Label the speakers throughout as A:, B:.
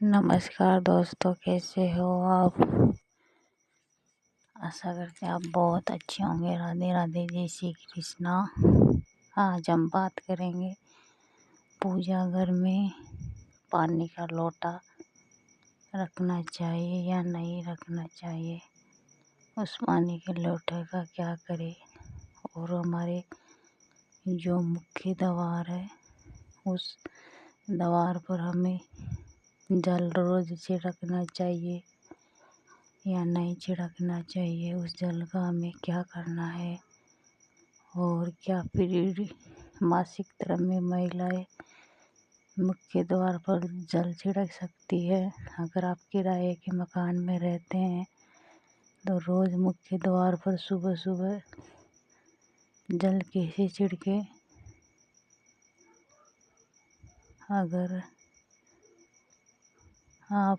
A: नमस्कार दोस्तों, कैसे हो आप। आशा करते हैं आप बहुत अच्छे होंगे। राधे राधे, जय श्री कृष्णा। आज हम बात करेंगे पूजा घर में पानी का लोटा रखना चाहिए या नहीं रखना चाहिए, उस पानी के लोटे का क्या करें, और हमारे जो मुख्य द्वार है उस द्वार पर हमें जल रोज छिड़कना चाहिए या नहीं छिड़कना चाहिए, उस जल का हमें क्या करना है। और क्या पीरियड मासिक धर्म में महिलाएं मुख्य द्वार पर जल छिड़क सकती है। अगर आप किराए के मकान में रहते हैं तो रोज़ मुख्य द्वार पर सुबह सुबह जल कैसे छिड़के। अगर आप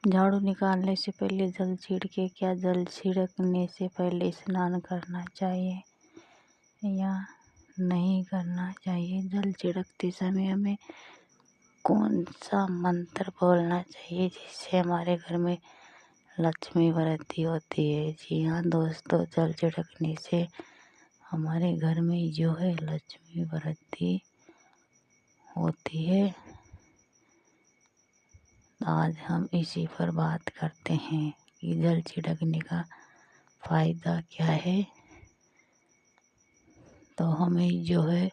A: झाड़ू निकालने से पहले जल छिड़के, क्या जल छिड़कने से पहले स्नान करना चाहिए या नहीं करना चाहिए। जल छिड़कते समय हमें कौन सा मंत्र बोलना चाहिए जिससे हमारे घर में लक्ष्मी वृद्धि होती है। जी हाँ दोस्तों, जल छिड़कने से हमारे घर में जो है लक्ष्मी वृद्धि होती है। आज हम इसी पर बात करते हैं कि जल छिड़कने का फ़ायदा क्या है। तो हमें जो है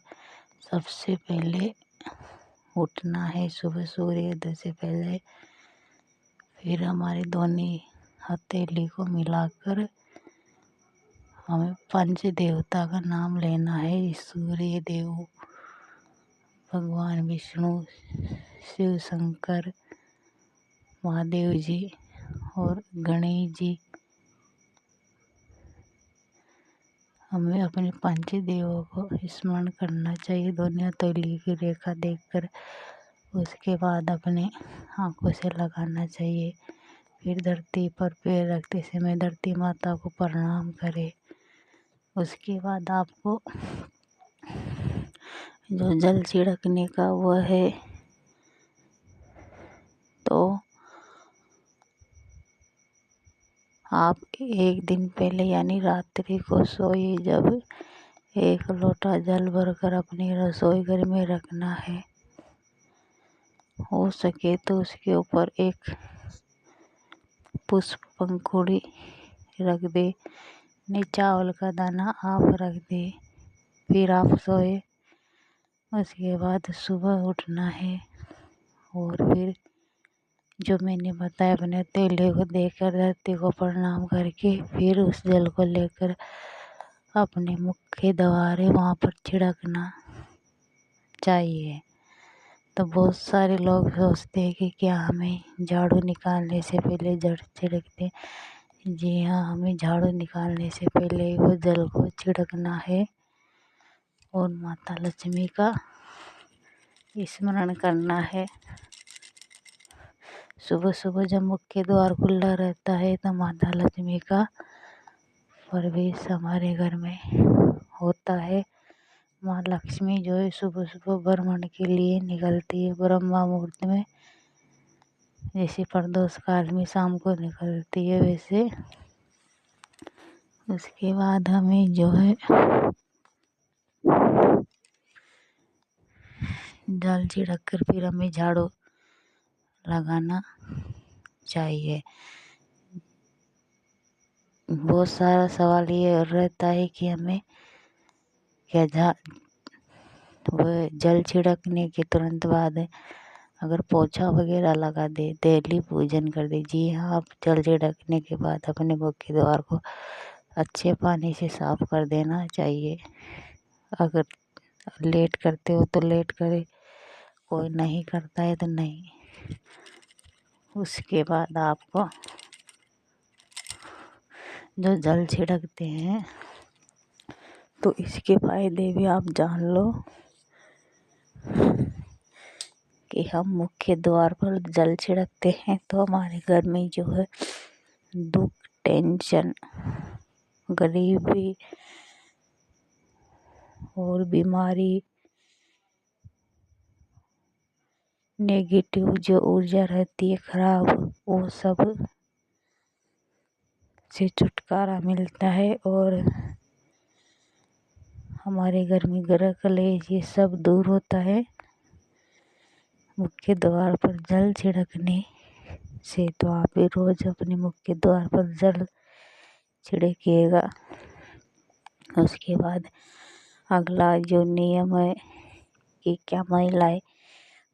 A: सबसे पहले उठना है सुबह सूर्योदय से पहले, फिर हमारे दोनों हथेली को मिलाकर हमें पंच देवता का नाम लेना है। सूर्य देव, भगवान विष्णु, शिव शंकर, महादेव जी और गणेश जी। हमें अपने पंच देवों को स्मरण करना चाहिए, दोनों हथेली की रेखा देखकर। उसके बाद अपने आँखों से लगाना चाहिए। फिर धरती पर पैर रखते समय धरती माता को प्रणाम करें। उसके बाद आपको जो जल छिड़कने का वो है, तो आप एक दिन पहले यानी रात्रि को सोए जब एक लोटा जल भरकर अपनी रसोई घर में रखना है। हो सके तो उसके ऊपर एक पुष्प पंखुड़ी रख दे, नहीं चावल का दाना आप रख दे, फिर आप सोए। उसके बाद सुबह उठना है और फिर जो मैंने बताया अपने तेले को देकर धरती को प्रणाम करके फिर उस जल को लेकर अपने मुख्य द्वार है वहाँ पर छिड़कना चाहिए। तो बहुत सारे लोग सोचते हैं कि क्या हमें झाड़ू निकालने से पहले जल छिड़कते। जी हाँ, हमें झाड़ू निकालने से पहले वो जल को छिड़कना है और माता लक्ष्मी का स्मरण करना है। सुबह सुबह जब मुख्य द्वार खुला रहता है तो माता लक्ष्मी का प्रवेश हमारे घर में होता है। माँ लक्ष्मी जो है सुबह सुबह भ्रमण के लिए निकलती है ब्रह्मा मुहूर्त में, जैसे प्रदोष काल में शाम को निकलती है वैसे। उसके बाद हमें जो है जल छिड़क कर फिर हमें झाड़ू लगाना चाहिए। बहुत सारा सवाल ये रहता है कि हमें क्या वह जल छिड़कने के तुरंत बाद अगर पोछा वगैरह लगा दे, डेली पूजन कर दे। जी हाँ, आप जल छिड़कने के बाद अपने मुख्य द्वार को अच्छे पानी से साफ कर देना चाहिए। अगर लेट करते हो तो लेट करे, कोई नहीं करता है तो नहीं। उसके बाद आपको जो जल छिड़कते हैं तो इसके फायदे भी आप जान लो कि हम मुख्य द्वार पर जल छिड़कते हैं तो हमारे घर में जो है दुख, टेंशन, गरीबी और बीमारी नेगेटिव जो ऊर्जा रहती है खराब, वो सब से छुटकारा मिलता है और हमारे घर में ग्रह कलेश ये सब दूर होता है। मुख्य द्वार पर जल छिड़कने से, तो आप भी रोज अपने मुख्य द्वार पर जल छिड़किएगा। उसके बाद अगला जो नियम है कि क्या महिलाएं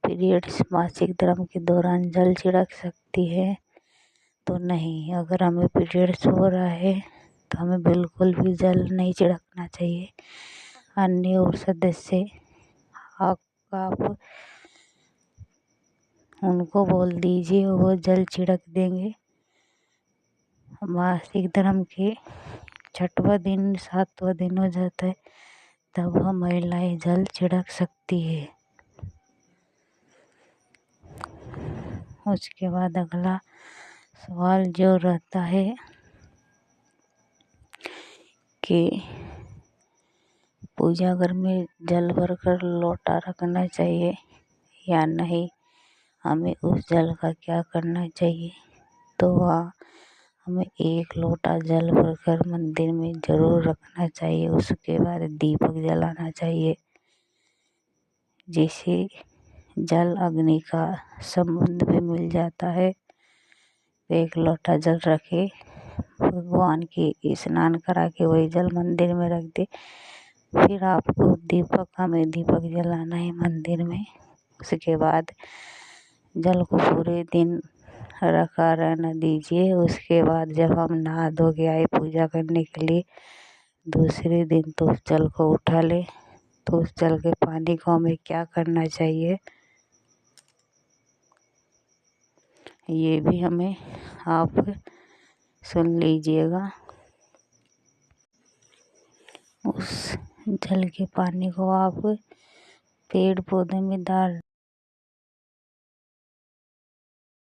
A: पीरियड्स मासिक धर्म के दौरान जल छिड़क सकती है? तो नहीं, अगर हमें पीरियड्स हो रहा है तो हमें बिल्कुल भी जल नहीं छिड़कना चाहिए। अन्य और सदस्य आप उनको बोल दीजिए, वो जल छिड़क देंगे। मासिक धर्म के 6वां दिन 7वां दिन हो जाता है तब वह महिलाएं जल छिड़क सकती है। उसके बाद अगला सवाल जो रहता है कि पूजा घर में जल भरकर लोटा रखना चाहिए या नहीं, हमें उस जल का क्या करना चाहिए? तो वहाँ हमें 1 लोटा जल भरकर मंदिर में ज़रूर रखना चाहिए। उसके बाद दीपक जलाना चाहिए, जिससे जल अग्नि का संबंध भी मिल जाता है। 1 लोटा जल रखे, भगवान की स्नान करा के वही जल मंदिर में रख दे। फिर आपको हमें दीपक जलाना है मंदिर में। उसके बाद जल को पूरे दिन रखा रहना दीजिए। उसके बाद जब हम नहा धो के आए पूजा करने के लिए दूसरे दिन, तो उस जल को उठा ले। तो उस जल के पानी को हमें क्या करना चाहिए, ये भी हमें आप सुन लीजिएगा। उस जल के पानी को आप पेड़ पौधे में डाल